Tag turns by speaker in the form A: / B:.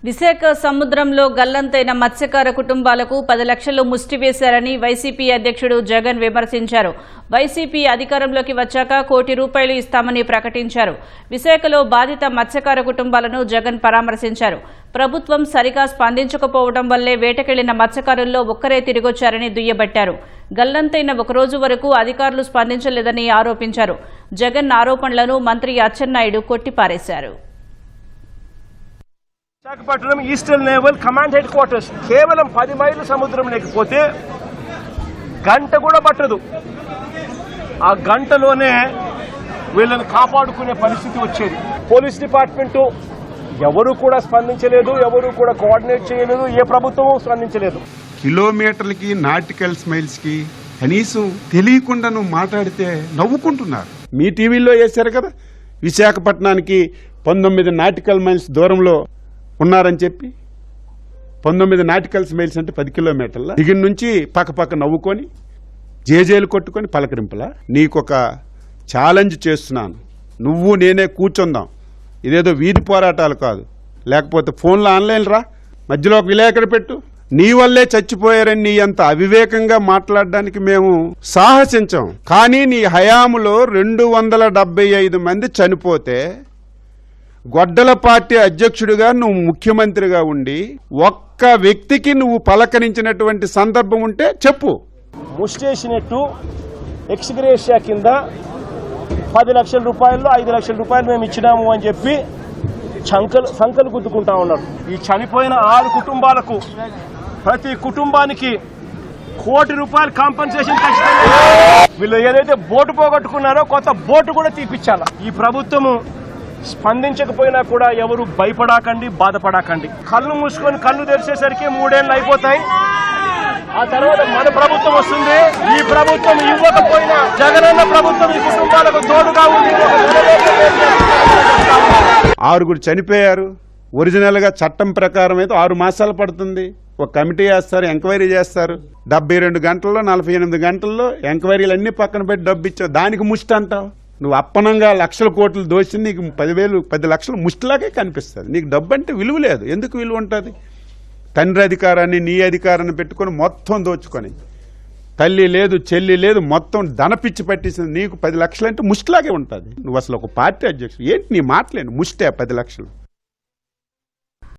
A: విశాఖ సముద్రంలో గల్లంతైన మత్స్యకార కుటుంబాలకు 10 లక్షలు ముష్టి వేశారని వైసీపీ అధ్యక్షుడు జగన్ విమర్శించారు. వైసీపీ అధికారంలోకి వచ్చాక ₹1 కోటి ఇస్తామని ప్రకటించారు. విశాఖలో బాధిత మత్స్యకార కుటుంబాలను జగన్ పరామర్శించారు. ప్రభుత్వం సరిగా స్పందించకపోవడం వల్లే వేటకెళ్లిన మత్స్యకారుల్లో ఒక్కరే తిరిగొచ్చారని దుయ్యబట్టారు. గల్లంతైన ఒక రోజు వరకు అధికారులు స్పందించలేదని ఆరోపించారు. జగన్ ఆరోపణలను మంత్రి అచ్చెన్నాయుడు కొట్టిపారేశారు.
B: Visakhapatnam eastern naval command headquarters కేవలం 10 మైళ్ళ సముద్రం లేకపోతే గంట కూడా పట్టదు. ఆ గంటలోనే వీళ్ళని కాపాడుకునే పరిస్థితి వచ్చేది. పోలీస్ డిపార్ట్మెంటు ఎవరు కూడా స్పందించలేదు, ఎవరు కూడా కోఆర్డినేట్ చేయలేదు, ఏ ప్రభుత్వము స్పందించలేదు.
C: కిలోమీటర్లకి నాటికల్ స్మైల్స్ కి కనీసం తెలియకుండా నువ్వు మాట్లాడితే నవ్వుకుంటున్నారు. మీ టీవీలో వేశారు కదా, విశాఖపట్నానికి 19 నాటికల్ మైల్స్ దూరంలో ఉన్నారని చెప్పి. 19 నాటికల్స్ మైల్స్ అంటే 10 కిలోమీటర్ల దిగిన నుంచి పక్క నవ్వుకొని జేజేలు కొట్టుకొని పలకరింపులా. నీకొక ఛాలెంజ్ చేస్తున్నాను, నువ్వు నేనే కూర్చుందాం. ఇదేదో వీధి పోరాటాలు కాదు, లేకపోతే ఫోన్లో ఆన్లైన్ రా, మధ్యలో ఒక విలేకరు పెట్టు. నీ వల్లే చచ్చిపోయారని నీ అంత అవివేకంగా మాట్లాడడానికి మేము సాహసించాం. కానీ నీ హయాములో 275 మంది చనిపోతే గొడ్డల పార్టీ అధ్యక్షుడిగా నువ్వు ముఖ్యమంత్రిగా ఉండి ఒక్క వ్యక్తికి నువ్వు పలకరించినటువంటి సందర్భం ఉంటే చెప్పు.
B: ముస్టేసినట్టు ఎక్స్గ్రేషియా కింద 10 లక్షల రూపాయలు 5 లక్షల రూపాయలు మేము ఇచ్చినాము అని చెప్పి సంకలు గుద్దుకుంటా ఉన్నారు. ఈ చనిపోయిన 6 కుటుంబాలకు ప్రతి కుటుంబానికి ₹1 కోటి కాంపన్సేషన్ ఖచ్చితంగా. వీళ్ళు ఏదైతే బోటు పోగొట్టుకున్నారో కొత్త బోటు కూడా తీపిచ్చాలా. ఈ ప్రభుత్వము స్పందించకపోయినా కూడా ఎవరు భయపడాకండి, బాధపడాకండి. కళ్ళు మూసుకొని కళ్ళు తెరిచేసరికి 3 ఏళ్ళు అయిపోతాయి. ఆ తర్వాత మన ప్రభుత్వం వస్తుంది. ఈ ప్రభుత్వం ఇవ్వకపోయినా జగనన్న ప్రభుత్వం ఈ కుటుంబాలకు తోడుగా ఉంది.
C: 6 చనిపోయారు. ఒరిజినల్ గా చట్టం ప్రకారం అయితే 6 మాసాలు పడుతుంది. ఒక కమిటీ వేస్తారు, ఎంక్వైరీ చేస్తారు. 72 గంటల్లో 48 గంటల్లో ఎంక్వైరీలు అన్ని పక్కన పెట్టి డబ్బు ఇచ్చావు. దానికి ముష్టి అంటావు. నువ్వు అప్పనంగా లక్షల కోట్లు దోచి నీకు 10 లక్షలు ముష్టిలాగే కనిపిస్తుంది. నీకు డబ్బు అంటే విలువ లేదు. ఎందుకు విలువ ఉంటుంది? తండ్రి అధికారాన్ని నీ అధికారాన్ని పెట్టుకొని మొత్తం దోచుకొని, తల్లి లేదు చెల్లి లేదు, మొత్తం ధనపిచ్చి పట్టేసింది. నీకు 10 లక్షలు అంటే ముష్టిలాగే ఉంటుంది. నువ్వు అసలు ఒక పార్టీ అధ్యక్షుడు ఏంటి నీ మాటలేను? ముష్టే 10 లక్షలు.